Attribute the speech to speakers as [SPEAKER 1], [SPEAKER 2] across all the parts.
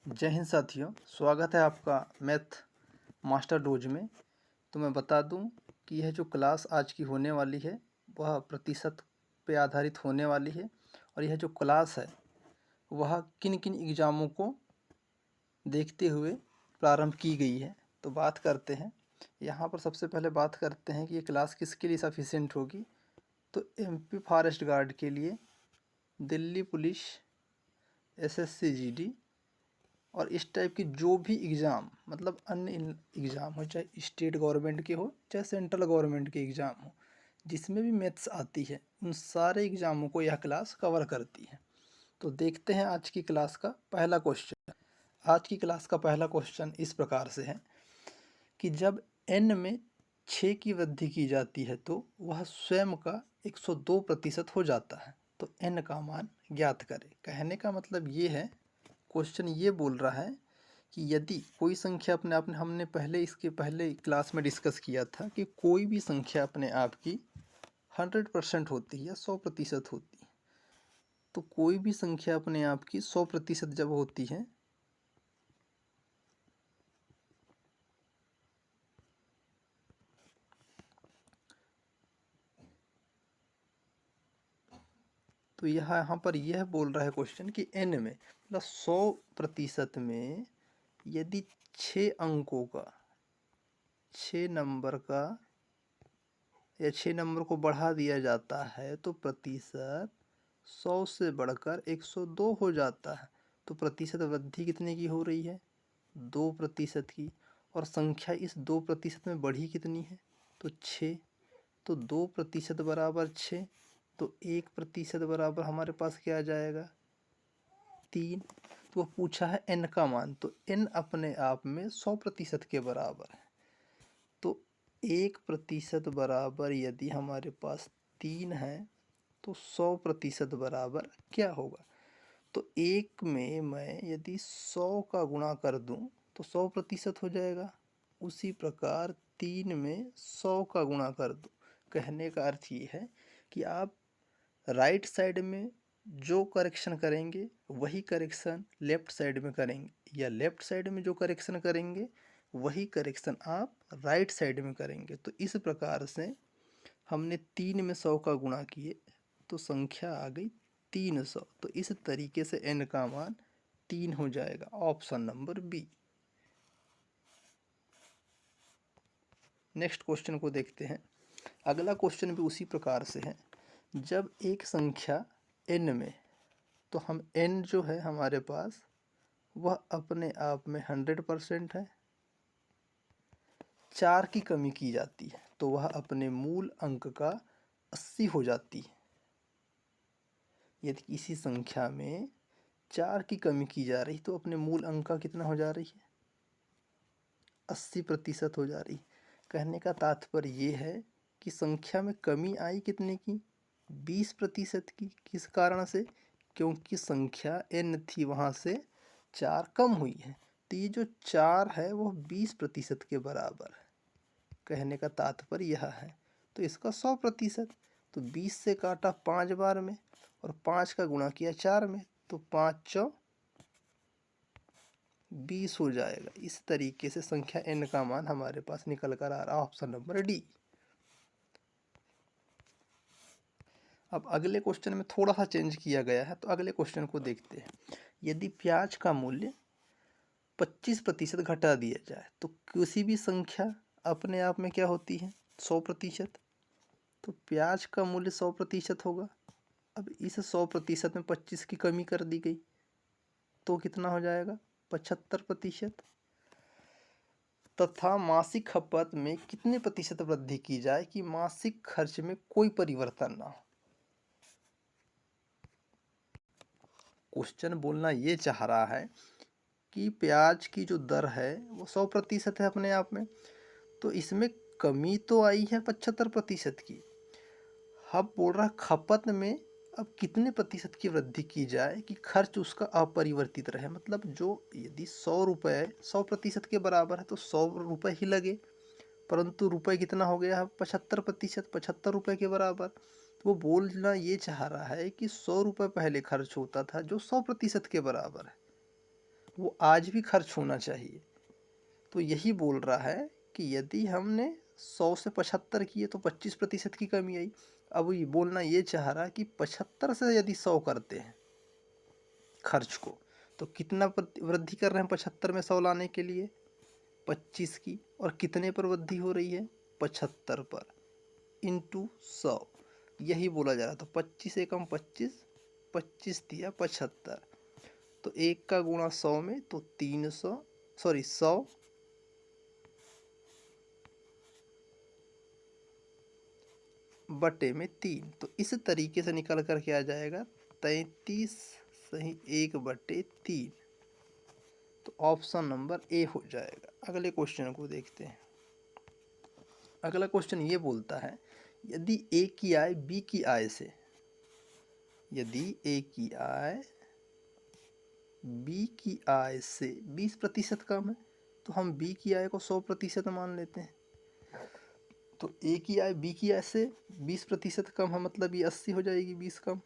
[SPEAKER 1] जय हिंद साथियों, स्वागत है आपका मैथ मास्टर डोज में। तो मैं बता दूं कि यह जो क्लास आज की होने वाली है वह प्रतिशत पे आधारित होने वाली है और यह जो क्लास है वह किन किन एग्ज़ामों को देखते हुए प्रारंभ की गई है। तो बात करते हैं। यहाँ पर सबसे पहले बात करते हैं कि ये क्लास किसके लिए सफिशिएंट होगी। तो एमपी फॉरेस्ट गार्ड के लिए, दिल्ली पुलिस, एसएससी जीडी और इस टाइप की जो भी एग्ज़ाम मतलब अन्य एग्ज़ाम हो, चाहे स्टेट गवर्नमेंट के हो चाहे सेंट्रल गवर्नमेंट के एग्ज़ाम हो, जिसमें भी मैथ्स आती है उन सारे एग्ज़ामों को यह क्लास कवर करती है। तो देखते हैं आज की क्लास का पहला क्वेश्चन। आज की क्लास का पहला क्वेश्चन इस प्रकार से है कि जब n में 6 की वृद्धि की जाती है तो वह स्वयं का 102% हो जाता है। तो n का मान ज्ञात करें। कहने का मतलब ये है, क्वेश्चन ये बोल रहा है कि यदि कोई संख्या अपने आप, हमने पहले इसके पहले क्लास में डिस्कस किया था कि कोई भी संख्या अपने आप की 100% होती है या 100% होती है। तो कोई भी संख्या अपने आप की 100% जब होती है तो यहाँ पर यह बोल रहा है क्वेश्चन कि n में मतलब 100% में यदि 6 अंकों का, 6 नंबर का या 6 नंबर को बढ़ा दिया जाता है तो प्रतिशत 100 से बढ़कर 102 हो जाता है। तो प्रतिशत वृद्धि कितने की हो रही है? 2% की। और संख्या इस 2% में बढ़ी कितनी है? तो 6। तो 2% बराबर 6। तो 1% बराबर हमारे पास क्या आ जाएगा? 3। तो वह पूछा है n का मान, तो n अपने आप में 100% के बराबर है। तो 1% बराबर यदि हमारे पास 3 है तो 100% बराबर क्या होगा? तो 1 में मैं यदि 100 का गुणा कर दूं तो 100% हो जाएगा। उसी प्रकार 3 में 100 का गुणा कर दूं। कहने का अर्थ ये है कि आप राइट साइड में जो करेक्शन करेंगे वही करेक्शन लेफ़्ट साइड में करेंगे, या लेफ़्ट साइड में जो करेक्शन करेंगे वही करेक्शन आप राइट साइड में करेंगे। तो इस प्रकार से हमने 3 में 100 का गुणा किए तो संख्या आ गई 300। तो इस तरीके से n का मान 3 हो जाएगा। Option number B. Next question को देखते हैं। अगला क्वेश्चन भी उसी प्रकार से है। जब एक संख्या n में, तो हम n जो है हमारे पास वह अपने आप में 100% है, 4 की कमी की जाती है तो वह अपने मूल अंक का 80 हो जाती है। यदि किसी संख्या में 4 की कमी की जा रही तो अपने मूल अंक का कितना हो जा रही है? 80% हो जा रही। कहने का तात्पर्य ये है कि संख्या में कमी आई कितने की? 20% की। किस कारण से? क्योंकि संख्या n थी वहाँ से 4 कम हुई है। तो ये जो 4 है वह 20% के बराबर है। कहने का तात्पर्य यह है। तो इसका 100%। तो 20 से काटा 5 बार में और 5 का गुणा किया 4 में, तो 5 चौ 20 हो जाएगा। इस तरीके से संख्या n का मान हमारे पास निकल कर आ रहा है। Option number D. अब अगले क्वेश्चन में थोड़ा सा चेंज किया गया है, तो अगले क्वेश्चन को देखते हैं। यदि प्याज का मूल्य 25% घटा दिया जाए तो किसी भी संख्या अपने आप में क्या होती है? 100%। तो प्याज का मूल्य 100% होगा। अब इस 100% में 25 की कमी कर दी गई तो कितना हो जाएगा? 75%। तथा मासिक खपत में कितने प्रतिशत वृद्धि की जाए कि मासिक खर्च में कोई परिवर्तन ना हो? क्वेश्चन बोलना ये चाह रहा है कि प्याज की जो दर है वो 100% है अपने आप में, तो इसमें कमी तो आई है 75% की। अब बोल रहा खपत में अब कितने प्रतिशत की वृद्धि की जाए कि खर्च उसका अपरिवर्तित रहे। मतलब जो यदि 100 रुपये 100% के बराबर है तो 100 रुपये ही लगे, परंतु रुपये कितना हो गया है? 75%, 75 रुपये के बराबर। तो वो बोलना ये चाह रहा है कि 100 रुपये पहले खर्च होता था जो 100% के बराबर है। वो आज भी खर्च होना चाहिए। तो यही बोल रहा है कि यदि हमने 100 से 75 किए तो 25% की कमी आई। अब ये बोलना ये चाह रहा है कि 75 से यदि 100 करते हैं खर्च को, तो कितना वृद्धि कर रहे हैं 75 में 100 लाने के लिए? 25 की। और कितने पर वृद्धि हो रही है? 75 पर, इंटू 100। यही बोला जा रहा था। 25 एकम 25, 25 दिया 75, तो एक का गुणा 100 में तो 300, सॉरी 100 बटे में 3। तो इस तरीके से निकल कर के आ जाएगा 33 सही 1/3। तो ऑप्शन नंबर ए हो जाएगा। अगले क्वेश्चन को देखते हैं। अगला क्वेश्चन ये बोलता है, यदि ए की आय बी की आय से, यदि ए की आय बी की आय से 20% कम है, तो हम बी की आय को 100% मान लेते हैं। तो ए की आय बी की आय से 20% कम है, मतलब ये 80 हो जाएगी, 20 कम।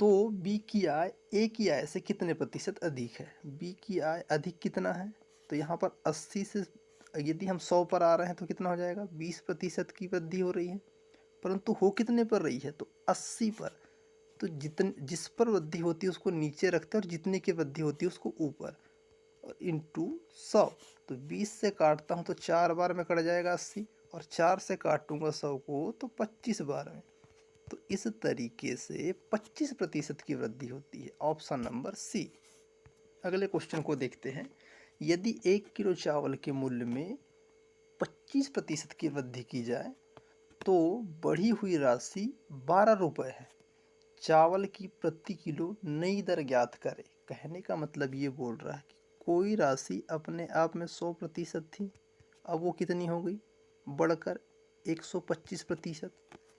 [SPEAKER 1] तो बी की आय ए की आय से कितने प्रतिशत अधिक है? बी की आय अधिक कितना है? तो यहाँ पर 80 से यदि हम 100 पर आ रहे हैं तो कितना हो जाएगा? 20% की वृद्धि हो रही है, परंतु हो कितने पर रही है? तो 80 पर। तो जिस पर वृद्धि होती है उसको नीचे रखते हैं और जितने की वृद्धि होती है उसको ऊपर, और इंटू 100। तो 20 से काटता हूँ तो 4 बार में कट जाएगा 80, और 4 से काटूंगा 100 को तो 25 बार में। तो इस तरीके से 25% की वृद्धि होती है। Option number C. अगले क्वेश्चन को देखते हैं। यदि 1 किलो चावल के मूल्य में 25% की वृद्धि की जाए तो बढ़ी हुई राशि 12 रुपये है। चावल की प्रति किलो नई दर ज्ञात करें। कहने का मतलब ये बोल रहा है कि कोई राशि अपने आप में 100% थी, अब वो कितनी हो गई? बढ़कर 125%।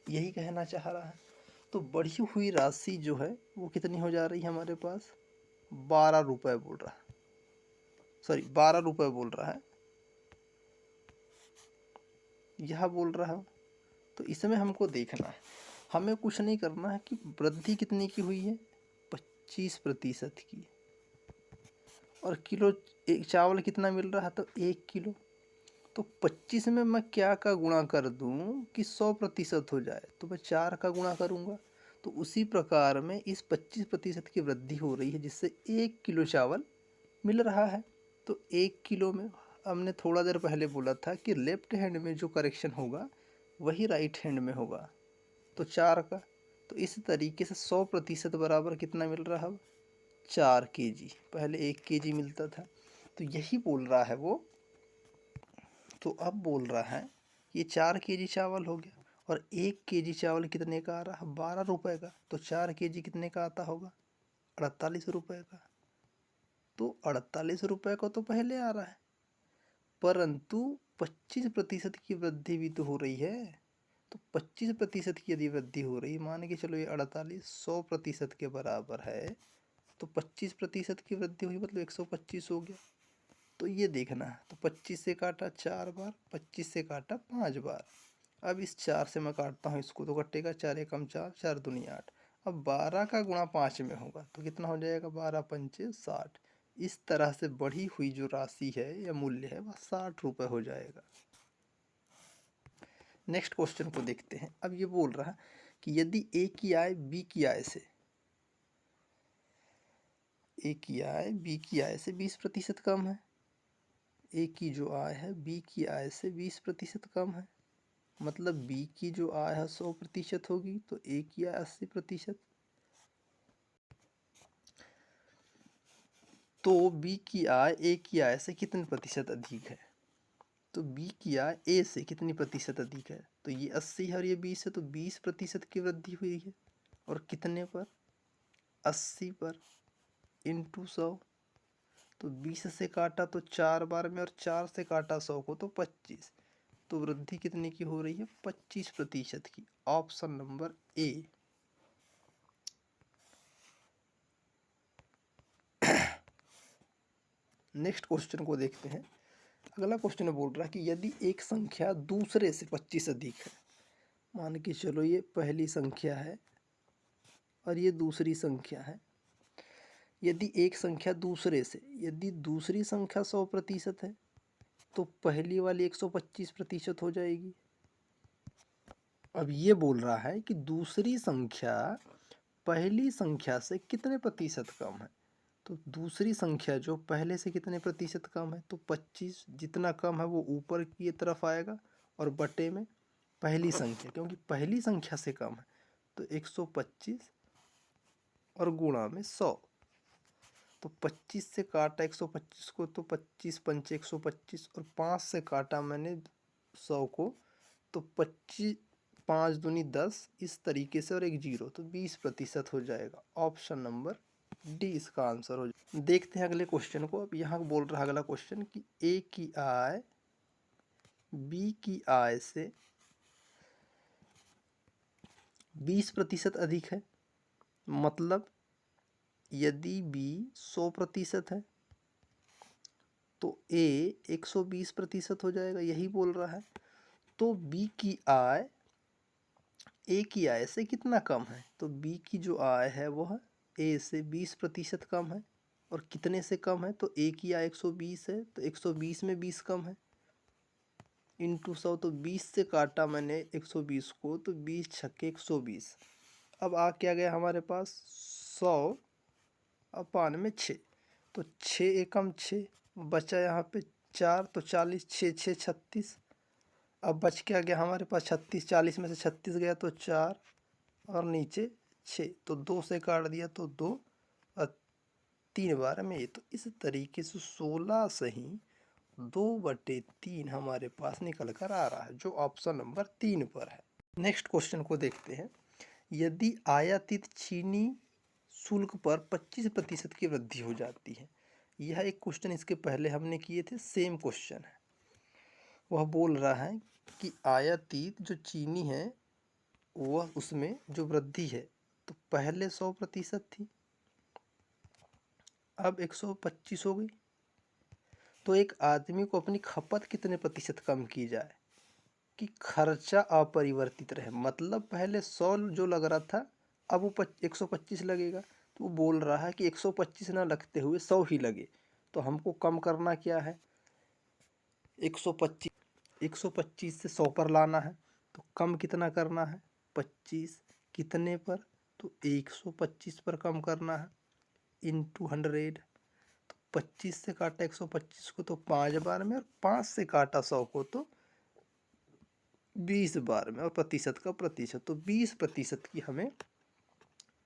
[SPEAKER 1] यही कहना चाह रहा है। तो बढ़ी हुई राशि जो है वो कितनी हो जा रही है हमारे पास? 12 रुपये बोल रहा है, सॉरी 12 रुपये बोल रहा है, यह बोल रहा है। तो इसमें हमको देखना है, हमें कुछ नहीं करना है कि वृद्धि कितनी की हुई है? 25% की। और किलो एक चावल कितना मिल रहा है? तो 1 किलो। तो 25 में मैं क्या का गुणा कर दूं कि 100% हो जाए? तो मैं 4 का गुणा करूंगा। तो उसी प्रकार में इस 25% की वृद्धि हो रही है, जिससे 1 किलो चावल मिल रहा है। तो 1 किलो में हमने थोड़ा देर पहले बोला था कि लेफ्ट हैंड में जो करेक्शन होगा वही राइट हैंड में होगा। तो 4 का, तो इस तरीके से 100% बराबर कितना मिल रहा है? 4 kg। पहले 1 kg मिलता था। तो यही बोल रहा है वो। तो अब बोल रहा है ये 4 kg चावल हो गया, और 1 kg चावल कितने का आ रहा है? 12 रुपये का। तो 4 kg कितने का आता होगा? 48 रुपये का। तो 48 रुपये का तो पहले आ रहा है, परंतु 25% की वृद्धि भी तो हो रही है। तो 25% की यदि वृद्धि हो रही, मान के चलो ये 48 100% के बराबर है, तो 25% की वृद्धि हुई मतलब 125 हो गया। तो ये देखना है। तो 25 से काटा 4 बार, 25 से काटा 5 बार। अब इस 4 से मैं काटता हूँ इसको, तो कटेगा 4 एकम 4, 4 दूनी 8। अब 12 का गुणा 5 में होगा तो कितना हो जाएगा? 12 पंचे 60। इस तरह से बढ़ी हुई जो राशि है या मूल्य है वह 60 रुपये हो जाएगा। नेक्स्ट क्वेश्चन को देखते हैं। अब ये बोल रहा है कि यदि ए की आय बी की आय से, ए की आय बी की आय से 20% कम है। ए की जो आय है बी की आय से 20% कम है, मतलब बी की जो आय है 100% होगी, तो ए की आय 80%। तो बी की आय ए की आय से कितने प्रतिशत अधिक है? तो बी की आय ए से कितनी प्रतिशत अधिक है? तो ये 80 है और ये 20 है, तो 20% की वृद्धि हुई है। और कितने पर? 80 पर, इंटू 100। तो 20 से काटा तो 4 बार में, और 4 से काटा 100 को तो 25। तो वृद्धि कितने की हो रही है? 25% की। Option number A. Next question को देखते हैं। अगला क्वेश्चन बोल रहा है कि यदि एक संख्या दूसरे से 25 अधिक है, मान के चलो ये पहली संख्या है और ये दूसरी संख्या है, यदि एक संख्या दूसरे से, यदि दूसरी संख्या 100% है तो पहली वाली 125% हो जाएगी। अब ये बोल रहा है कि दूसरी संख्या पहली संख्या से कितने प्रतिशत कम है। तो दूसरी संख्या जो पहले से कितने प्रतिशत कम है, तो 25। जितना कम है वो ऊपर की तरफ आएगा और बटे में पहली संख्या, क्योंकि पहली संख्या से कम है तो 125 और गुणा में 100। तो 25 से काटा 125 को तो 25 पंचे 125 और 5 से काटा मैंने 100 को तो 25 5 दूनी 10, इस तरीके से और एक जीरो, तो 20% हो जाएगा। ऑप्शन नंबर डी इसका आंसर हो जाएगा। देखते हैं अगले क्वेश्चन को। अब यहाँ बोल रहा है अगला क्वेश्चन कि ए की आय बी की आय से 20% अधिक है। मतलब यदि बी 100% है तो ए 120% हो जाएगा, यही बोल रहा है। तो बी की आय ए की आय से कितना कम है, तो बी की जो आय है वह ए से 20% कम है। और कितने से कम है, तो ए की आय 120 है तो 120 में 20 कम है, इंटू 100। तो 20 से काटा मैंने 120 को तो 20 छक्के 120। अब आ क्या गया हमारे पास 100 अपान में 6, तो 6 एकम 6, बचा यहाँ पे 4 तो 40, 6 6 36। अब बच क्या गया हमारे पास 36, 40 में से 36 गया तो 4 और नीचे 6, तो 2 से काट दिया तो 2 और 3 बार में ये। तो इस तरीके से 16 से ही 2/3 हमारे पास निकल कर आ रहा है, जो ऑप्शन नंबर 3 पर है। नेक्स्ट क्वेश्चन को देखते हैं। यदि आयातित चीनी शुल्क पर 25% की वृद्धि हो जाती है। यह एक क्वेश्चन इसके पहले हमने किए थे, सेम क्वेश्चन है। वह बोल रहा है कि आयातित जो चीनी है वह उसमें जो वृद्धि है, तो पहले 100% थी, अब 125 हो गई। तो एक आदमी को अपनी खपत कितने प्रतिशत कम की जाए कि खर्चा अपरिवर्तित रहे। मतलब पहले 100 जो लग रहा था अब वो 125 लगेगा। तो वो बोल रहा है कि 125 ना लगते हुए 100 ही लगे। तो हमको कम करना क्या है, 125 से 100 पर लाना है। तो कम कितना करना है, 25 कितने पर, तो 125 पर कम करना है, इंटू 100। तो 25 से काटा 125 को तो 5 बार में, और 5 से काटा 100 को तो 20 बार में, और प्रतिशत का प्रतिशत, तो 20% की हमें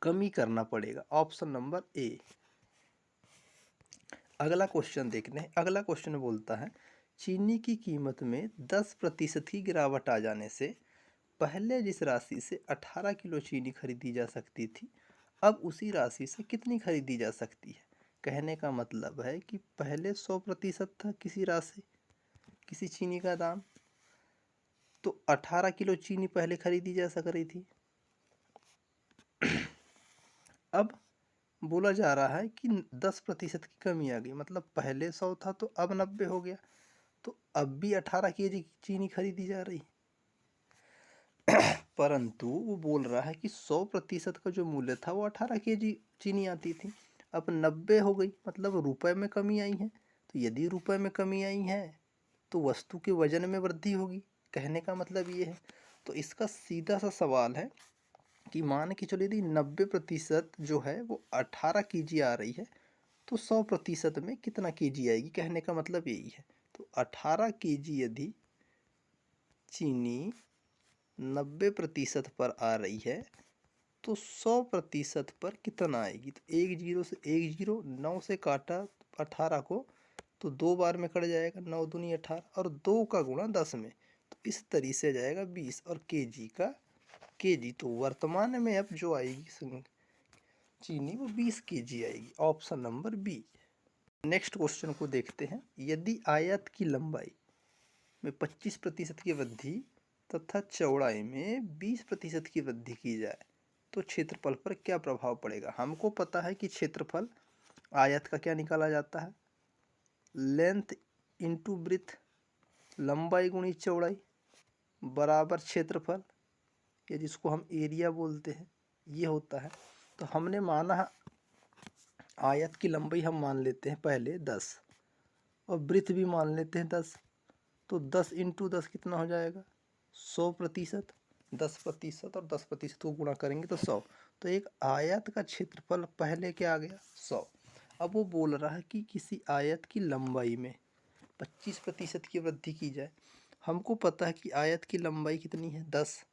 [SPEAKER 1] कमी करना पड़ेगा। Option number A. अगला क्वेश्चन देखते हैं। अगला क्वेश्चन बोलता है चीनी की कीमत में 10% की गिरावट आ जाने से पहले जिस राशि से 18 किलो चीनी खरीदी जा सकती थी अब उसी राशि से कितनी खरीदी जा सकती है। कहने का मतलब है कि पहले 100% था किसी राशि, किसी चीनी का दाम, तो 18 किलो चीनी पहले खरीदी जा सक रही थी। अब बोला जा रहा है कि 10% की कमी आ गई, मतलब पहले 100 था तो अब 90 हो गया, तो अब भी 18 केजी चीनी खरीदी जा रही। परंतु वो बोल रहा है कि 100% का जो मूल्य था वो 18 केजी चीनी आती थी, अब 90 हो गई, मतलब रुपए में कमी आई है। तो यदि रुपए में कमी आई है तो वस्तु के वजन में वृद्धि होगी। कहने का मतलब ये है। तो इसका सीधा सा सवाल है कि मान के चलो यदि 90% जो है वो 18 केजी आ रही है तो 100% में कितना केजी आएगी। कहने का मतलब यही है। तो 18 केजी यदि चीनी 90% पर आ रही है तो 100% पर कितना आएगी। तो एक जीरो से एक जीरो, 9 से काटा 18 को तो 2 बार में कट जाएगा, 9 दूनी 18, और 2 का गुणा 10 में, तो इस तरीके से जाएगा 20, और केजी का केजी। तो वर्तमान में अब जो आएगी चीनी वो 20 केजी आएगी। Option number B. Next question को देखते हैं। यदि आयत की लंबाई में 25% की वृद्धि तथा चौड़ाई में 20% की वृद्धि की जाए तो क्षेत्रफल पर क्या प्रभाव पड़ेगा। हमको पता है कि क्षेत्रफल आयत का क्या निकाला जाता है, लेंथ इंटू ब्रेथ, लंबाई गुणी चौड़ाई बराबर क्षेत्रफल, या जिसको हम एरिया बोलते हैं, ये होता है। तो हमने माना आयत की लंबाई हम मान लेते हैं पहले 10 और वृत्त भी मान लेते हैं 10। तो 10 इंटू 10 कितना हो जाएगा 100%। 10% और 10% को गुणा करेंगे तो 100। तो एक आयत का क्षेत्रफल पहले क्या आ गया 100। अब वो बोल रहा है कि किसी आयत की लंबाई में 25% की वृद्धि की जाए। हमको पता है कि आयत की लंबाई कितनी है 10।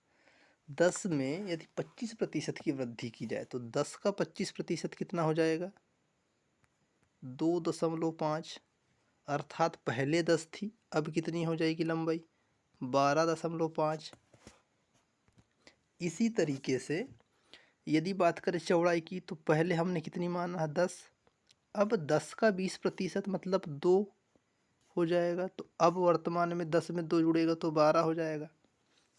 [SPEAKER 1] 10 में यदि 25% की वृद्धि की जाए तो 10 का 25% कितना हो जाएगा 2.5। अर्थात पहले 10 थी, अब कितनी हो जाएगी लंबाई 12.5। इसी तरीके से यदि बात करें चौड़ाई की तो पहले हमने कितनी माना है 10। अब 10 का 20% मतलब 2 हो जाएगा। तो अब वर्तमान में 10 में 2 जुड़ेगा तो 12 हो जाएगा।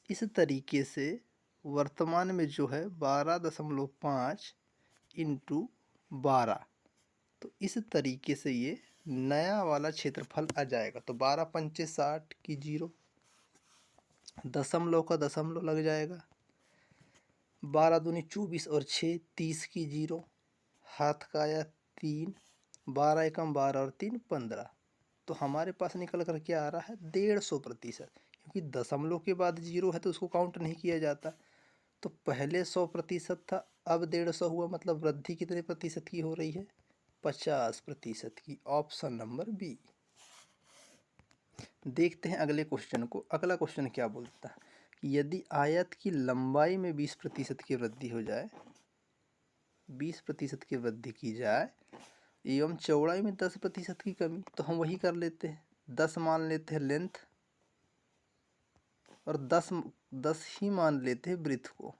[SPEAKER 1] इस तरीके से वर्तमान में जो है 12.5 इंटू 12। तो इस तरीके से ये नया वाला क्षेत्रफल आ जाएगा। तो 12 पंचे 60 की 0, दशमलव का दशमलव लग जाएगा। 12 दूनी 24 और 6 30 की 0, हाथ का आया 3, 12 एकम 12 और 3 15। तो हमारे पास निकल कर क्या आ रहा है 150%। क्योंकि दशमलव के बाद 0 है तो उसको काउंट नहीं किया जाता। तो पहले 100% था, अब 150 हुआ, मतलब वृद्धि कितने प्रतिशत की हो रही है 50% की। Option number B. देखते हैं अगले क्वेश्चन को। अगला क्वेश्चन क्या बोलता है कि यदि आयत की लंबाई में 20% की वृद्धि हो जाए, 20% की वृद्धि की जाए एवं चौड़ाई में 10% की कमी, तो हम वही कर लेते हैं 10 मान लेते हैं लेंथ और 10 ही मान लेते हैं ब्रीथ को।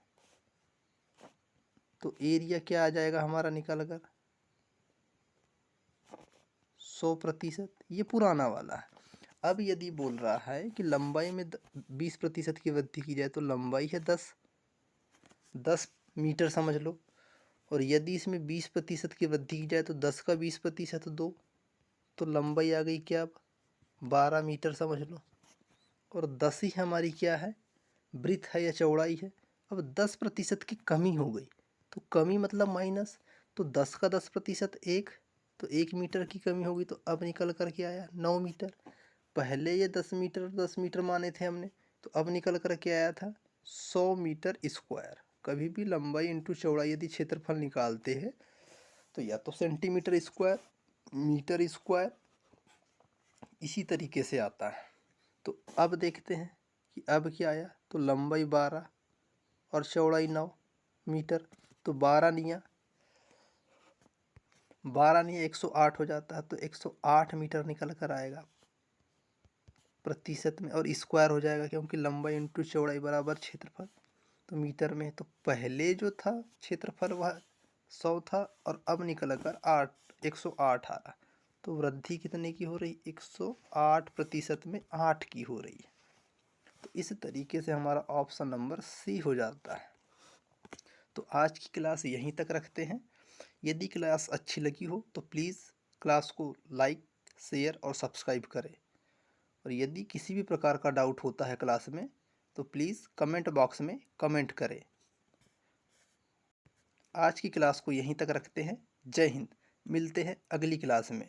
[SPEAKER 1] तो एरिया क्या आ जाएगा हमारा निकल कर 100%। ये पुराना वाला है। अब यदि बोल रहा है कि लंबाई में 20% की वृद्धि की जाए तो लंबाई है 10 मीटर समझ लो। और यदि इसमें 20% की वृद्धि की जाए तो 10 का 20% 2, तो लंबाई आ गई क्या अब 12 मीटर समझ लो। और 10 ही हमारी क्या है ब्रीथ है या चौड़ाई है। अब 10% की कमी हो गई, तो कमी मतलब माइनस। तो 10 का 10% 1, तो 1 मीटर की कमी होगी। तो अब निकल कर के आया 9 मीटर। पहले ये 10 मीटर माने थे हमने, तो अब निकल कर के आया था 100 मीटर स्क्वायर। कभी भी लंबाई इंटू चौड़ाई यदि क्षेत्रफल निकालते हैं तो या तो सेंटीमीटर स्क्वायर, मीटर स्क्वायर, इसी तरीके से आता है। तो अब देखते हैं कि अब क्या आया। तो लंबाई 12 और चौड़ाई 9 मीटर। तो 12 नहीं 108 हो जाता है। तो 108 मीटर निकल कर आएगा प्रतिशत में, और स्क्वायर हो जाएगा क्योंकि लंबाई इंटू चौड़ाई बराबर क्षेत्रफल। तो मीटर में तो पहले जो था क्षेत्रफल वह 100 था और अब निकल कर 108 आ रहा। तो वृद्धि कितने की हो रही 108% में 8 की हो रही है। तो इस तरीके से हमारा ऑप्शन नंबर सी हो जाता है। तो आज की क्लास यहीं तक रखते हैं। यदि क्लास अच्छी लगी हो तो प्लीज़ क्लास को लाइक, शेयर और सब्सक्राइब करें। और यदि किसी भी प्रकार का डाउट होता है क्लास में तो प्लीज़ कमेंट बॉक्स में कमेंट करें। आज की क्लास को यहीं तक रखते हैं। जय हिंद। मिलते हैं अगली क्लास में।